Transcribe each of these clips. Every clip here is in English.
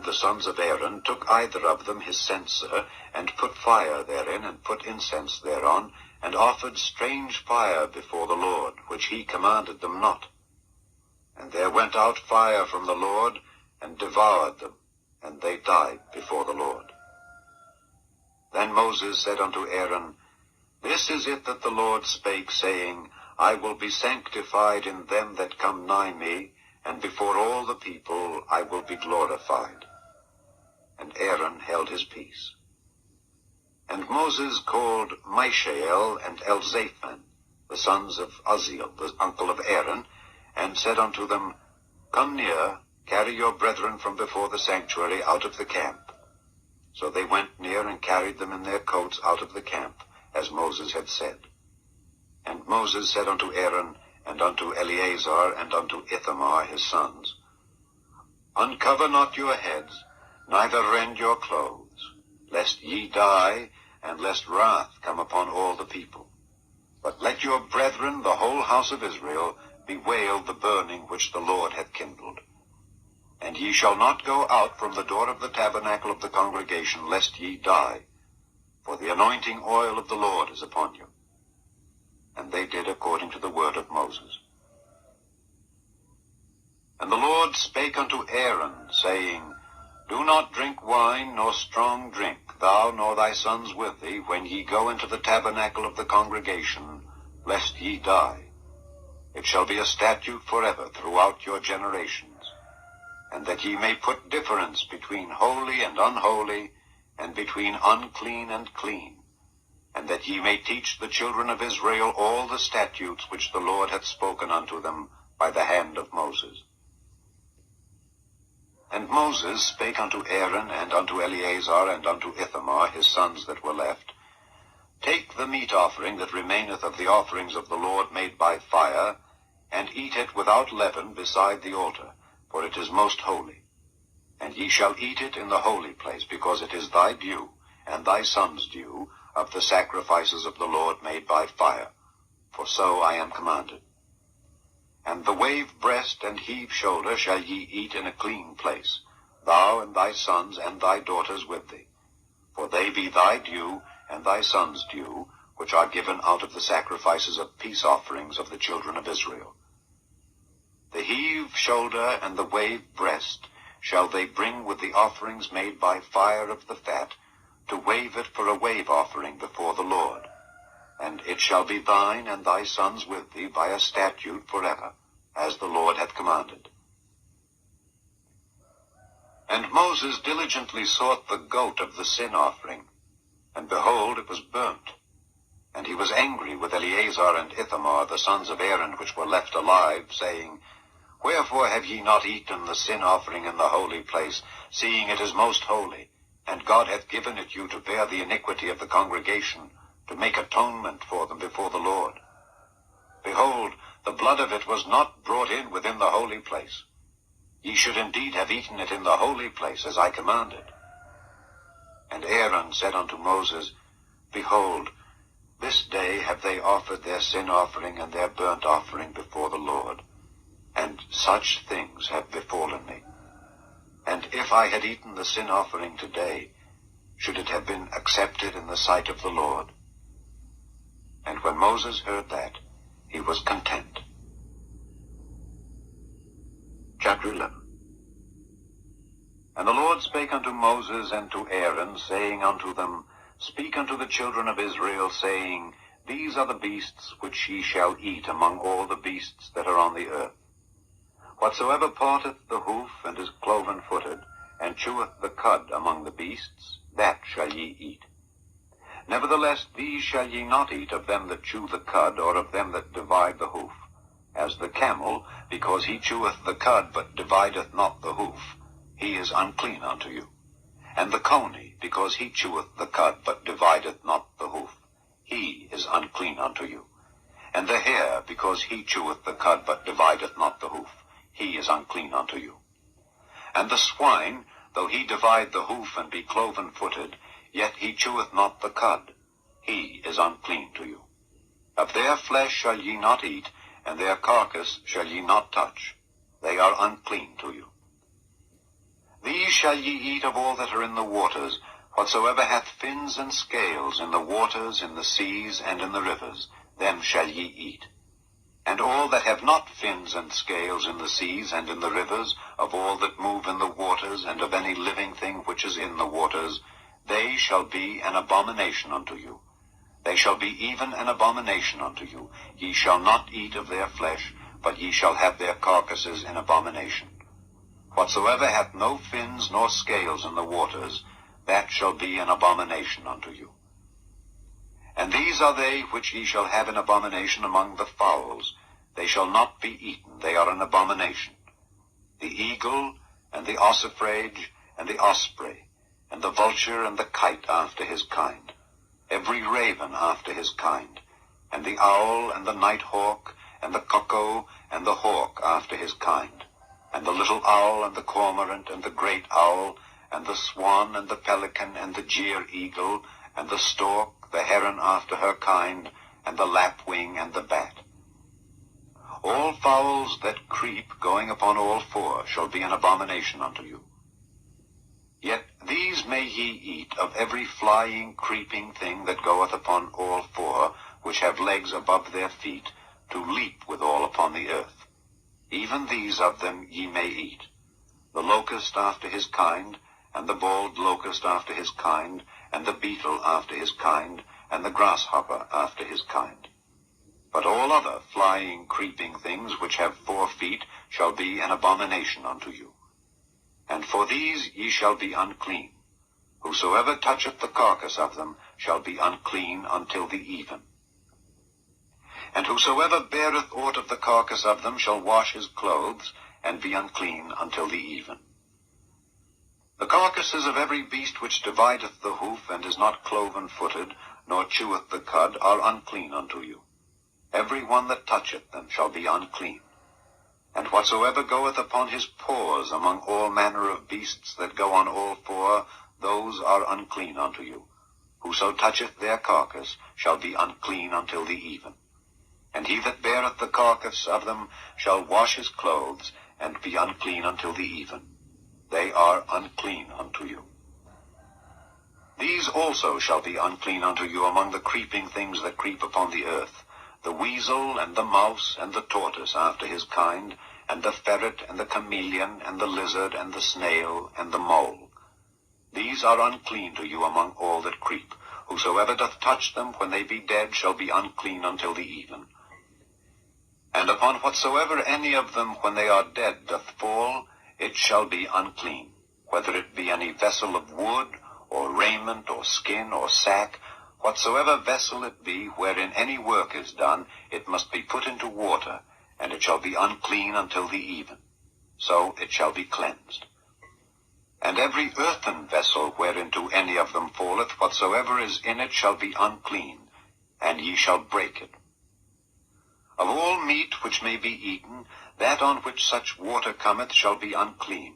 The sons of Aaron took either of them his censer, and put fire therein, and put incense thereon, and offered strange fire before the Lord, which he commanded them not. And there went out fire from the Lord, and devoured them, and they died before the Lord. Then Moses said unto Aaron, This is it that the Lord spake, saying, I will be sanctified in them that come nigh me, and before all the people I will be glorified. And Aaron held his peace. And Moses called Mishael and Elzaphan, the sons of Uzziel, the uncle of Aaron, and said unto them, Come near, carry your brethren from before the sanctuary out of the camp. So they went near and carried them in their coats out of the camp, as Moses had said. And Moses said unto Aaron, and unto Eleazar, and unto Ithamar his sons, Uncover not your heads, neither rend your clothes, lest ye die, and lest wrath come upon all the people. But let your brethren, the whole house of Israel, bewail the burning which the Lord hath kindled. And ye shall not go out from the door of the tabernacle of the congregation, lest ye die, for the anointing oil of the Lord is upon you. And they did according to the word of Moses. And the Lord spake unto Aaron, saying, Do not drink wine nor strong drink, thou nor thy sons with thee, when ye go into the tabernacle of the congregation, lest ye die. It shall be a statute forever throughout your generations, and that ye may put difference between holy and unholy, and between unclean and clean, and that ye may teach the children of Israel all the statutes which the Lord hath spoken unto them by the hand of Moses. And Moses spake unto Aaron, and unto Eleazar, and unto Ithamar his sons that were left, Take the meat offering that remaineth of the offerings of the Lord made by fire, and eat it without leaven beside the altar, for it is most holy. And ye shall eat it in the holy place, because it is thy due, and thy son's due, of the sacrifices of the Lord made by fire, for so I am commanded. And the wave breast and heave shoulder shall ye eat in a clean place, thou and thy sons and thy daughters with thee, for they be thy due and thy sons' due, which are given out of the sacrifices of peace offerings of the children of Israel. The heave shoulder and the wave breast shall they bring with the offerings made by fire of the fat, to wave it for a wave offering before the Lord. And it shall be thine and thy sons with thee by a statute forever, as the Lord hath commanded. And Moses diligently sought the goat of the sin offering, and behold, it was burnt. And he was angry with Eleazar and Ithamar, the sons of Aaron, which were left alive, saying, Wherefore have ye not eaten the sin offering in the holy place, seeing it is most holy, and God hath given it you to bear the iniquity of the congregation, to make atonement for them before the Lord? Behold, the blood of it was not brought in within the holy place. Ye should indeed have eaten it in the holy place, as I commanded. And Aaron said unto Moses, Behold, this day have they offered their sin offering and their burnt offering before the Lord, and such things have befallen me. And if I had eaten the sin offering today, should it have been accepted in the sight of the Lord? And when Moses heard that, he was content. Chapter 11. And the Lord spake unto Moses and to Aaron, saying unto them, Speak unto the children of Israel, saying, These are the beasts which ye shall eat among all the beasts that are on the earth. Whatsoever parteth the hoof, and is cloven-footed, and cheweth the cud among the beasts, that shall ye eat. Nevertheless, these shall ye not eat of them that chew the cud, or of them that divide the hoof. As the camel, because he cheweth the cud, but divideth not the hoof, he is unclean unto you. And the coney, because he cheweth the cud, but divideth not the hoof, he is unclean unto you. And the hare, because he cheweth the cud, but divideth not the hoof, he is unclean unto you. And the swine, though he divide the hoof and be cloven-footed, yet he cheweth not the cud, he is unclean to you. Of their flesh shall ye not eat, and their carcass shall ye not touch. They are unclean to you. These shall ye eat of all that are in the waters, whatsoever hath fins and scales in the waters, in the seas, and in the rivers, them shall ye eat. And all that have not fins and scales in the seas and in the rivers, of all that move in the waters, and of any living thing which is in the waters, they shall be an abomination unto you. They shall be even an abomination unto you. Ye shall not eat of their flesh, but ye shall have their carcasses in abomination. Whatsoever hath no fins nor scales in the waters, that shall be an abomination unto you. And these are they which ye shall have in abomination among the fowls. They shall not be eaten, they are an abomination. The eagle, and the ossifrage, and the osprey, and the vulture, and the kite after his kind, every raven after his kind, and the owl, and the night hawk, and the cuckoo, and the hawk after his kind, and the little owl, and the cormorant, and the great owl, and the swan, and the pelican, and the jeer eagle, and the stork, the heron after her kind, and the lapwing, and the bat. All fowls that creep, going upon all four, shall be an abomination unto you. Yet these may ye eat of every flying, creeping thing that goeth upon all four, which have legs above their feet, to leap withal upon the earth. Even these of them ye may eat. The locust after his kind, and the bald locust after his kind, and the beetle after his kind, and the grasshopper after his kind. But all other flying, creeping things which have 4 feet shall be an abomination unto you. And for these ye shall be unclean. Whosoever toucheth the carcass of them shall be unclean until the even. And whosoever beareth aught of the carcass of them shall wash his clothes, and be unclean until the even. The carcasses of every beast which divideth the hoof, and is not cloven-footed, nor cheweth the cud, are unclean unto you. Every one that toucheth them shall be unclean. And whatsoever goeth upon his paws among all manner of beasts that go on all four, those are unclean unto you. Whoso toucheth their carcass shall be unclean until the even. And he that beareth the carcass of them shall wash his clothes, and be unclean until the even. They are unclean unto you. These also shall be unclean unto you among the creeping things that creep upon the earth, the weasel, and the mouse, and the tortoise after his kind, and the ferret, and the chameleon, and the lizard, and the snail, and the mole. These are unclean to you among all that creep. Whosoever doth touch them when they be dead shall be unclean until the even. And upon whatsoever any of them when they are dead doth fall, it shall be unclean, whether it be any vessel of wood, or raiment, or skin, or sack. Whatsoever vessel it be, wherein any work is done, it must be put into water, and it shall be unclean until the even. So it shall be cleansed. And every earthen vessel whereinto any of them falleth, whatsoever is in it shall be unclean, and ye shall break it. Of all meat which may be eaten, that on which such water cometh shall be unclean,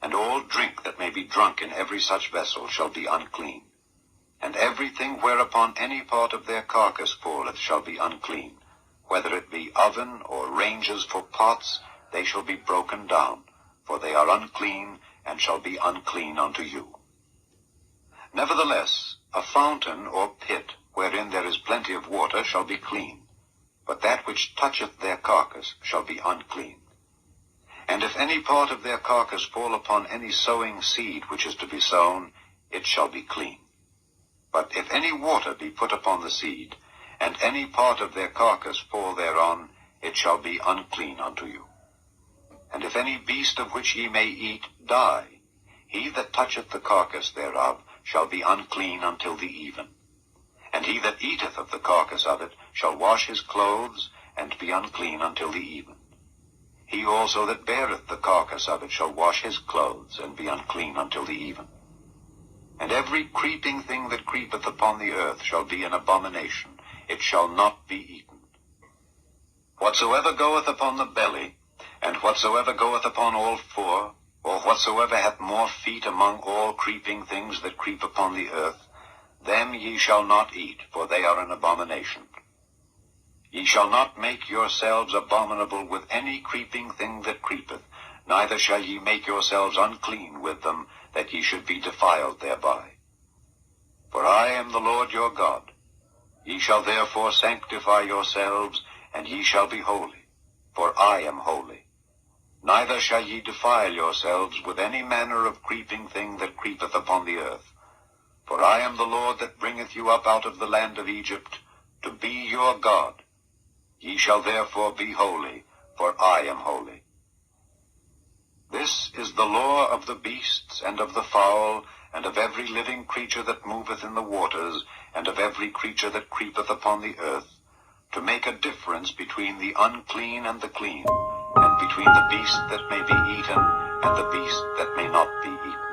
and all drink that may be drunk in every such vessel shall be unclean. And everything whereupon any part of their carcass falleth shall be unclean, whether it be oven or ranges for pots, they shall be broken down, for they are unclean, and shall be unclean unto you. Nevertheless, a fountain or pit, wherein there is plenty of water, shall be clean, but that which toucheth their carcass shall be unclean. And if any part of their carcass fall upon any sowing seed which is to be sown, it shall be clean. But if any water be put upon the seed, and any part of their carcass fall thereon, it shall be unclean unto you. And if any beast of which ye may eat die, he that toucheth the carcass thereof shall be unclean until the even. And he that eateth of the carcass of it shall wash his clothes, and be unclean until the even. He also that beareth the carcass of it shall wash his clothes, and be unclean until the even. And every creeping thing that creepeth upon the earth shall be an abomination, it shall not be eaten. Whatsoever goeth upon the belly, and whatsoever goeth upon all four, or whatsoever hath more feet among all creeping things that creep upon the earth, them ye shall not eat, for they are an abomination. Ye shall not make yourselves abominable with any creeping thing that creepeth, neither shall ye make yourselves unclean with them, that ye should be defiled thereby. For I am the Lord your God. Ye shall therefore sanctify yourselves, and ye shall be holy, for I am holy. Neither shall ye defile yourselves with any manner of creeping thing that creepeth upon the earth. For I am the Lord that bringeth you up out of the land of Egypt, to be your God. Ye shall therefore be holy, for I am holy. This is the law of the beasts, and of the fowl, and of every living creature that moveth in the waters, and of every creature that creepeth upon the earth, to make a difference between the unclean and the clean, and between the beast that may be eaten, and the beast that may not be eaten.